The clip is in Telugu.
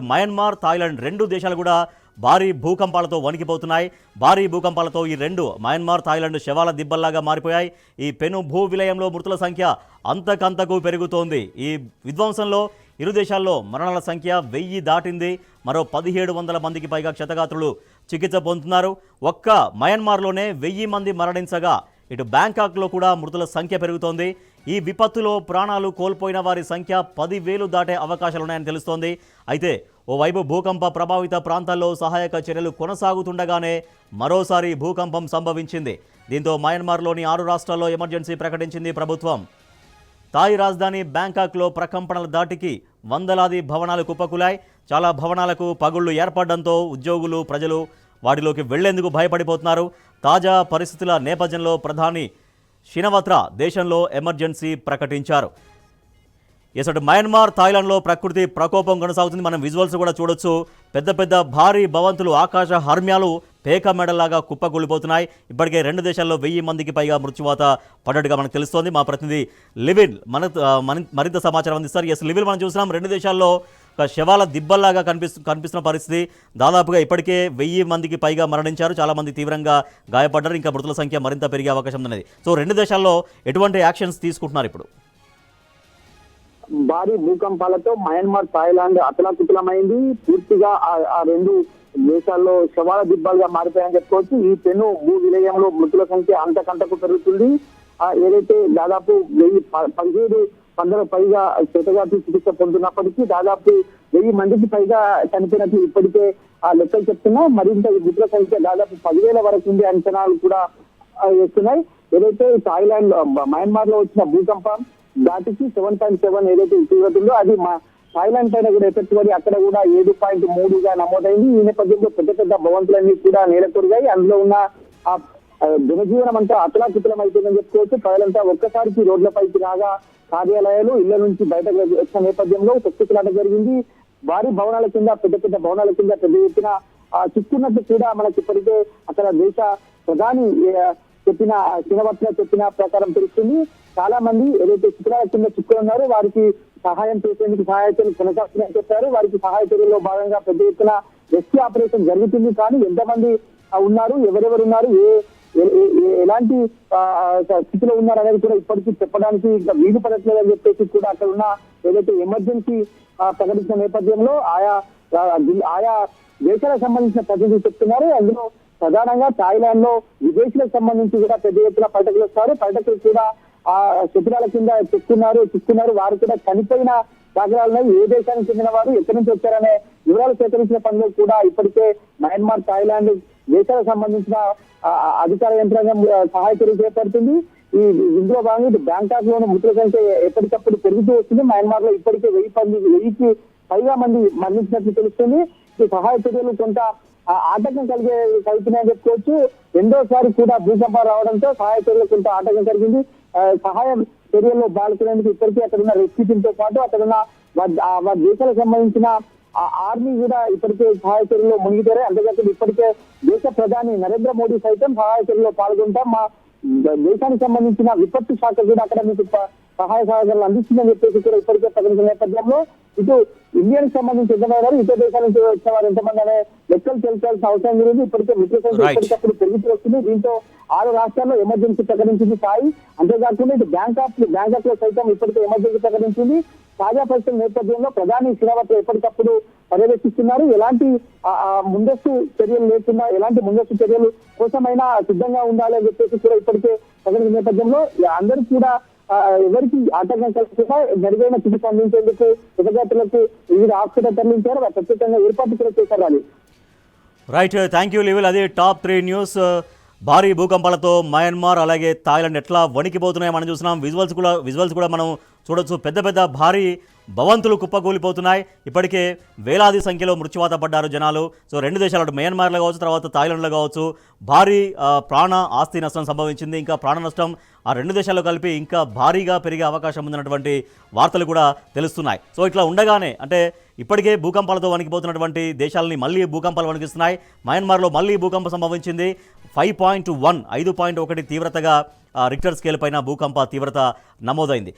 మయన్మార్, థాయిలాండ్ రెండు దేశాలు కూడా భారీ భూకంపాలతో వణికిపోతున్నాయి. భారీ భూకంపాలతో ఈ రెండు మయన్మార్, థాయిలాండ్ శవాల దిబ్బల్లాగా మారిపోయాయి. ఈ పెను భూ విలయంలో మృతుల సంఖ్య అంతకంతకు పెరుగుతోంది. ఈ విధ్వంసంలో ఇరు దేశాల్లో మరణాల సంఖ్య 1000 దాటింది. మరో 1700 మందికి పైగా క్షతగాత్రులు చికిత్స పొందుతున్నారు. ఒక్క మయన్మార్లోనే 1000 మంది మరణించగా ఇటు బ్యాంకాక్లో కూడా మృతుల సంఖ్య పెరుగుతోంది. ఈ విపత్తులో ప్రాణాలు కోల్పోయిన వారి సంఖ్య 10,000 దాటే అవకాశాలున్నాయని తెలుస్తోంది. అయితే ఓవైపు భూకంప ప్రభావిత ప్రాంతాల్లో సహాయక చర్యలు కొనసాగుతుండగానే మరోసారి భూకంపం సంభవించింది. దీంతో మయన్మార్లోని 6 రాష్ట్రాల్లో ఎమర్జెన్సీ ప్రకటించింది ప్రభుత్వం. థాయ్ రాజధాని బ్యాంకాక్లో ప్రకంపనల దాటికి వందలాది భవనాలు కుప్పకూలాయి. చాలా భవనాలకు పగుళ్లు ఏర్పడడంతో ఉద్యోగులు, ప్రజలు వాటిలోకి వెళ్లేందుకు భయపడిపోతున్నారు. తాజా పరిస్థితుల నేపథ్యంలో ప్రధాని షినవత్రా దేశంలో ఎమర్జెన్సీ ప్రకటించారు. అటు మయన్మార్, థాయిలాండ్లో ప్రకృతి ప్రకోపం కొనసాగుతుంది. మనం విజువల్స్ కూడా చూడొచ్చు. పెద్ద పెద్ద భారీ భవంతులు, ఆకాశ హర్మ్యాలు పేక మెడల్లాగా కుప్పకూలిపోతున్నాయి. ఇప్పటికే రెండు దేశాల్లో 1000 మందికి పైగా మృత్యువాత పడ్డట్టుగా మనకు తెలుస్తోంది. మా ప్రతినిధి లివిన్ మరింత సమాచారం అందిస్తారు. లివిన్, మనం చూసినాం రెండు దేశాల్లో ఒక శవాల దిబ్బల్లాగా కనిపిస్తున్న పరిస్థితి. దాదాపుగా ఇప్పటికే 1000 మందికి పైగా మరణించారు. చాలా మంది తీవ్రంగా గాయపడ్డారు. ఇంకా మృతుల సంఖ్య మరింత పెరిగే అవకాశం ఉన్నది. సో రెండు దేశాల్లో ఎటువంటి యాక్షన్స్ తీసుకుంటున్నారు ఇప్పుడు? భారీ భూకంపాలతో మయన్మార్, థాయిలాండ్ అతలాకుతలమైంది. పూర్తిగా ఆ రెండు దేశాల్లో శవాల దిబ్బాలుగా మారిపోయాయని చెప్పుకోవచ్చు. ఈ పెను భూ విలయంలో మృతుల సంఖ్య అంతకంతకు పెరుగుతుంది. ఏదైతే దాదాపు 1700 పైగా క్షతగాత్రులు చికిత్స పొందుతున్నప్పటికీ దాదాపు 1000 మందికి పైగా చనిపోయినట్లు ఇప్పటికే ఆ లెక్కలు చెప్తున్నా. మరింత ఈ మృతుల సంఖ్య దాదాపు 10,000 వరకు ఉంది అంచనాలు కూడా వేస్తున్నాయి. ఏదైతే థాయిలాండ్, మయన్మార్ లో వచ్చిన భూకంపం దాటికి 7.7 ఏదైతే తీవ్రత ఉందో అది థాయిలాండ్ పైన కూడా ఎఫెక్ట్ పడి అక్కడ కూడా 7.3గా నమోదైంది. ఈ నేపథ్యంలో పెద్ద పెద్ద భవంతులన్నీ కూడా నేలకొరిగాయి. అందులో ఉన్న ఆ జనజీవనం అంతా అతలాకుతలం అయిపోయిందని చెప్పుకోవచ్చు. ప్రజలంతా ఒక్కసారికి రోడ్లపైకి రాగా కార్యాలయాలు, ఇళ్ల నుంచి బయటకు వచ్చిన నేపథ్యంలో తొక్కులాట జరిగింది. భారీ భవనాల కింద, పెద్ద పెద్ద భవనాల కింద పెద్ద ఎత్తున చిక్కున్నట్టు కూడా మనకి ఇప్పటికే అక్కడ దేశ ప్రధాని షినవత్రా చెప్పిన ప్రకారం తెలుస్తుంది. చాలా మంది ఏదైతే చిత్రాల కింద చిక్కులు ఉన్నారో వారికి సహాయం చేసేందుకు సహాయ చర్యలు కొనసాగుతున్నాయని చెప్పారు. వారికి సహాయ చర్యల్లో భాగంగా పెద్ద ఎత్తున రెస్క్యూ ఆపరేషన్ జరుగుతుంది. కానీ ఎంతమంది ఉన్నారు, ఎవరెవరు ఉన్నారు, ఎలాంటి స్థితిలో ఉన్నారు అనేది కూడా ఇప్పటికీ చెప్పడానికి వీలు పడట్లేదు అని చెప్పేసి కూడా అక్కడ ఉన్న ఏదైతే ఎమర్జెన్సీ ప్రకటించిన నేపథ్యంలో ఆయా దేశాలకు సంబంధించిన ప్రతినిధులు చెప్తున్నారు. అందులో ప్రధానంగా థాయిలాండ్ లో విదేశీలకు సంబంధించి కూడా పెద్ద ఎత్తున పర్యటకులు వస్తారు. పర్యటకులు కూడా ఆ శిబిరాల కింద చిక్కున్నారు. వారు కూడా చనిపోయిన దాఖలాలున్నాయి. ఏ దేశానికి చెందిన వారు, ఎక్కడి నుంచి వచ్చారనే వివరాలు సేకరించిన పనులు కూడా ఇప్పటికే మయన్మార్, థాయిలాండ్ దేశాలకు సంబంధించిన అధికార యంత్రాంగం సహాయ చర్యలు చేపడుతుంది. ఇందులో భాగంగా బ్యాంకాక్ లోని మృతుల సంఖ్య ఎప్పటికప్పుడు పెరుగుతూ వస్తుంది. మయన్మార్ లో ఇప్పటికే 1000కి పైగా మంది మరణించినట్లు తెలుస్తుంది. ఈ సహాయ చర్యలు కొంత ఆటంకం కలుగుతున్నాయని చెప్పుకోవచ్చు. రెండోసారి కూడా భూకంపం రావడంతో సహాయ చర్యలు కొంత ఆటంకం కలిగింది. సహాయ చర్యల్లో పాల్గొనేందుకు ఇప్పటికే అక్కడ ఉన్న రెస్క్యూ టీంతో పాటు అక్కడ ఉన్న వారి దేశాలకు సంబంధించిన ఆర్మీ కూడా ఇప్పటికే సహాయ చర్యల్లో మునిగిపోయారు. అంతేకాకుండా ఇప్పటికే దేశ ప్రధాని నరేంద్ర మోడీ సైతం సహాయ చర్యల్లో పాల్గొంటాం, మా దేశానికి సంబంధించిన విపత్తు శాఖ కూడా అక్కడ మీకు సహాయ సహకారాలు అందిస్తుందని చెప్పేసి కూడా ఇప్పటికే ప్రకటించిన నేపథ్యంలో ఇటు ఇండియాకి సంబంధించి ఎంతమంది, ఇతర దేశాల నుంచి వచ్చిన వారు ఎంతమంది అనే లెక్కలు తెలుసుకోవాల్సిన అవసరం గురించి ఇప్పటికే మృతుల సంఖ్య ఎప్పటికప్పుడు పెరుగుతూ వస్తుంది. దీంతో 6 రాష్ట్రాల్లో ఎమర్జెన్సీ ప్రకటించింది థాయ్. అంతేకాకుండా ఇటు బ్యాంకాక్ లో సైతం ఇప్పటికే ఎమర్జెన్సీ ప్రకటించింది. తాజా పరిస్థితుల నేపథ్యంలో ప్రధాని షినవత్రా ఎప్పటికప్పుడు పర్యవేక్షిస్తున్నారు. ఎలాంటి ముందస్తు చర్యలు లేకుండా, ఎలాంటి ముందస్తు చర్యలు కోసమైనా సిద్ధంగా ఉండాలి అని చెప్పేసి కూడా ఇప్పటికే ప్రకటించిన నేపథ్యంలో అందరూ కూడా ఎవరికి ఆటంకం కలుగుతున్నా మెరుగైన చికిత్స అందించేందుకు క్షతగాత్రులకు వివిధ హాస్పిటల్ తరలించారు. ప్రత్యేకంగా ఏర్పాటు కూడా చేశారు. రైట్, థ్యాంక్ యూ లివిల్. అది టాప్ 3 న్యూస్. భారీ భూకంపాలతో మయన్మార్ అలాగే థాయిలాండ్ ఎట్లా వణికిపోతున్నాయో మనం చూస్తున్నాం. విజువల్స్ కూడా మనం చూడొచ్చు. పెద్ద పెద్ద భారీ భవంతులు కుప్పకూలిపోతున్నాయి. ఇప్పటికే వేలాది సంఖ్యలో మృత్యువాత పడ్డారు జనాలు. సో రెండు దేశాలు, మయన్మార్లో కావచ్చు, తర్వాత థాయిలాండ్లో కావచ్చు, భారీ ప్రాణ ఆస్తి నష్టం సంభవించింది. ఇంకా ప్రాణ నష్టం ఆ రెండు దేశాల్లో కలిపి ఇంకా భారీగా పెరిగే అవకాశం ఉందన్నటువంటి వార్తలు కూడా తెలుస్తున్నాయి. సో ఇట్లా ఉండగానే అంటే ఇప్పటికే భూకంపాలతో వణికిపోతున్నటువంటి దేశాలని మళ్ళీ భూకంపాలు వణికిస్తున్నాయి. మయన్మార్లో మళ్ళీ భూకంపం సంభవించింది. 5.1 తీవ్రతగా రిక్టర్ స్కేల్ పైన భూకంప తీవ్రత నమోదైంది.